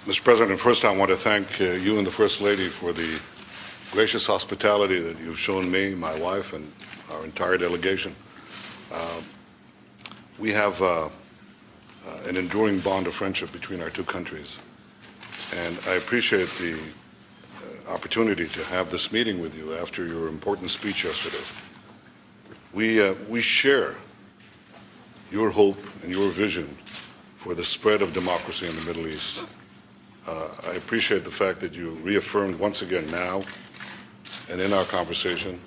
Mr. President, first I want to thank you and the First Lady for the gracious hospitality that you've shown me, my wife, and our entire delegation. We have an enduring bond of friendship between our two countries, and I appreciate the opportunity to have this meeting with you after your important speech yesterday. We share your hope and your vision for the spread of democracy in the Middle East. I appreciate the fact that you reaffirmed once again now and in our conversation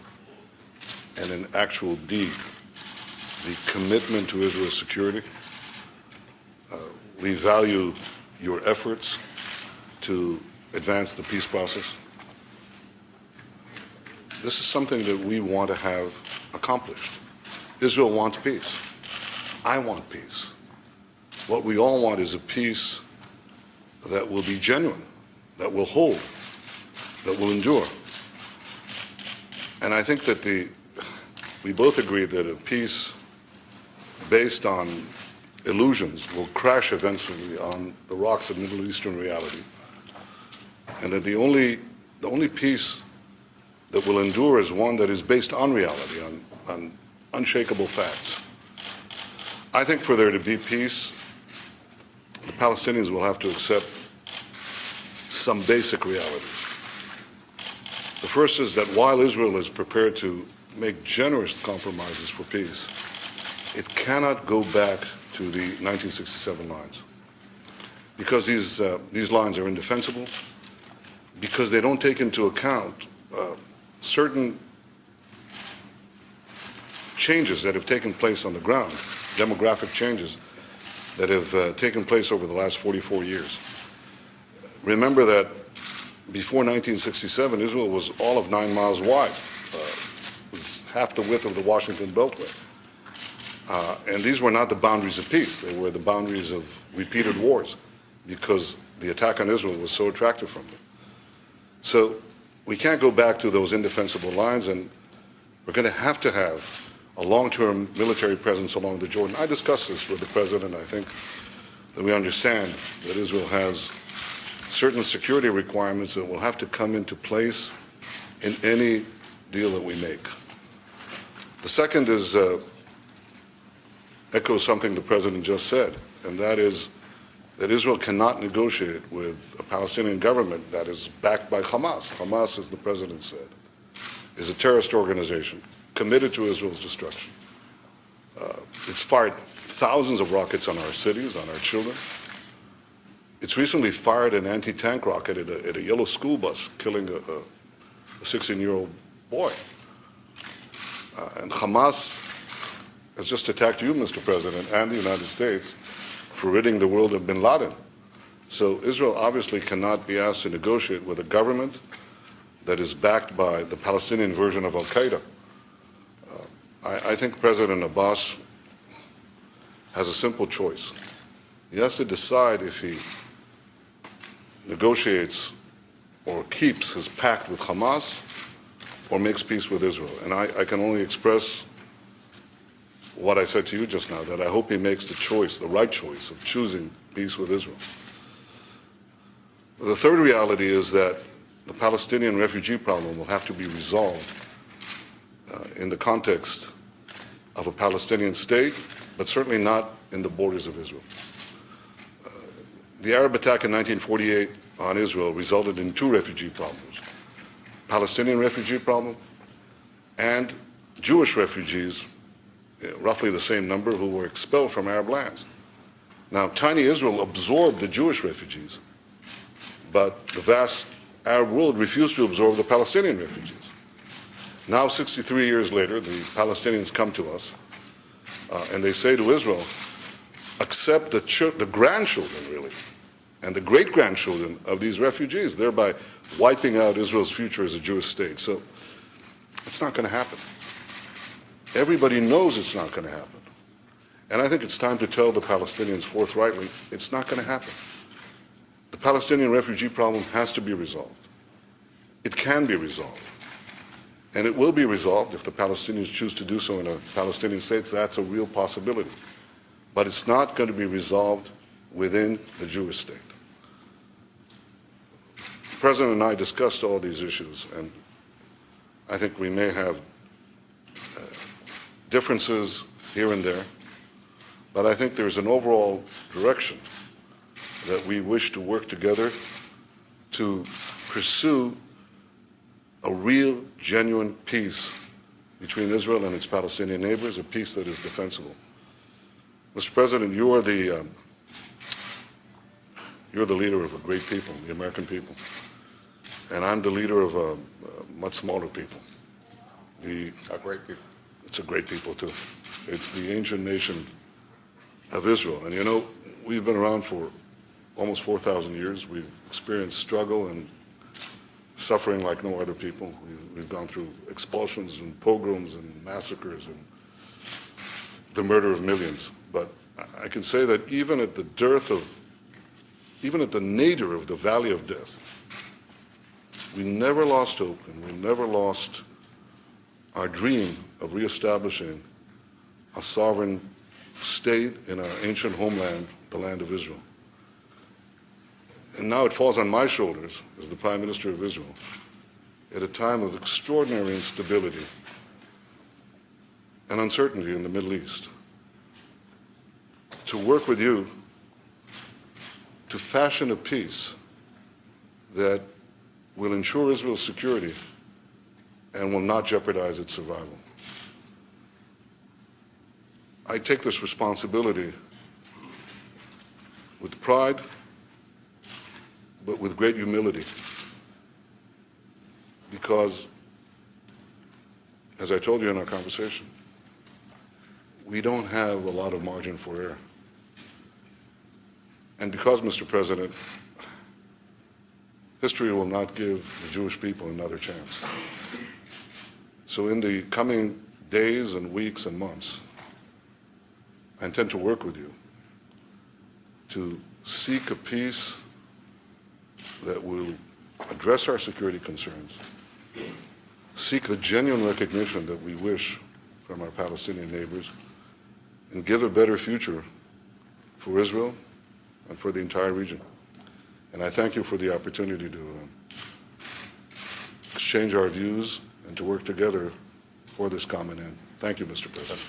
and in actual deed the commitment to Israel's security. We value your efforts to advance the peace process. This is something that we want to have accomplished. Israel wants peace. I want peace. What we all want is a peace that will be genuine, that will hold, that will endure. And I think that we both agree that a peace based on illusions will crash eventually on the rocks of Middle Eastern reality. And that the only peace that will endure is one that is based on reality, on unshakable facts. I think for there to be peace, the Palestinians will have to accept some basic realities. The first is that while Israel is prepared to make generous compromises for peace, it cannot go back to the 1967 lines, because these lines are indefensible, because they don't take into account certain changes that have taken place on the ground, demographic changes that have taken place over the last 44 years. Remember that before 1967, Israel was all of 9 miles wide. It was half the width of the Washington Beltway. And these were not the boundaries of peace. They were the boundaries of repeated wars, because the attack on Israel was so attractive from them. So we can't go back to those indefensible lines, and we're going to have a long-term military presence along the Jordan. I discussed this with the President. I think that we understand that Israel has certain security requirements that will have to come into place in any deal that we make. The second is echoes something the President just said, and that is that Israel cannot negotiate with a Palestinian government that is backed by Hamas. Hamas, as the President said, is a terrorist organization committed to Israel's destruction. It's fired thousands of rockets on our cities, on our children. It's recently fired an anti-tank rocket at a yellow school bus, killing a 16-year-old boy. And Hamas has just attacked you, Mr. President, and the United States for ridding the world of bin Laden. So Israel obviously cannot be asked to negotiate with a government that is backed by the Palestinian version of al-Qaeda. I think President Abbas has a simple choice. He has to decide if he negotiates or keeps his pact with Hamas or makes peace with Israel. And I can only express what I said to you just now, that I hope he makes the choice, the right choice, of choosing peace with Israel. The third reality is that the Palestinian refugee problem will have to be resolved in the context of a Palestinian state, but certainly not in the borders of Israel. The Arab attack in 1948 on Israel resulted in two refugee problems: Palestinian refugee problem and Jewish refugees, roughly the same number, who were expelled from Arab lands. Now, tiny Israel absorbed the Jewish refugees, but the vast Arab world refused to absorb the Palestinian refugees. Now, 63 years later, the Palestinians come to us and they say to Israel, accept the grandchildren, really, and the great-grandchildren of these refugees, thereby wiping out Israel's future as a Jewish state. So it's not going to happen. Everybody knows it's not going to happen. And I think it's time to tell the Palestinians forthrightly, it's not going to happen. The Palestinian refugee problem has to be resolved. It can be resolved. And it will be resolved if the Palestinians choose to do so in a Palestinian state. That's a real possibility. But it's not going to be resolved within the Jewish state. President and I discussed all these issues, and I think we may have differences here and there, but I think there's an overall direction that we wish to work together to pursue a real, genuine peace between Israel and its Palestinian neighbors, a peace that is defensible. Mr. President, you are the leader of a great people, the American people, and I'm the leader of a much smaller people. A great people. It's a great people too. It's the ancient nation of Israel, and you know, we've been around for almost 4,000 years. We've experienced struggle and suffering like no other people. We've gone through expulsions and pogroms and massacres and the murder of millions. But I can say that even at the nadir of the valley of death, we never lost hope and we never lost our dream of reestablishing a sovereign state in our ancient homeland, the land of Israel. And now it falls on my shoulders as the Prime Minister of Israel at a time of extraordinary instability and uncertainty in the Middle East to work with you to fashion a peace that will ensure Israel's security and will not jeopardize its survival. I take this responsibility with pride, but with great humility, because, as I told you in our conversation, we don't have a lot of margin for error. And because, Mr. President, history will not give the Jewish people another chance. So in the coming days and weeks and months, I intend to work with you to seek a peace that will address our security concerns, seek the genuine recognition that we wish from our Palestinian neighbors, and give a better future for Israel and for the entire region. And I thank you for the opportunity to exchange our views and to work together for this common end. Thank you, Mr. President.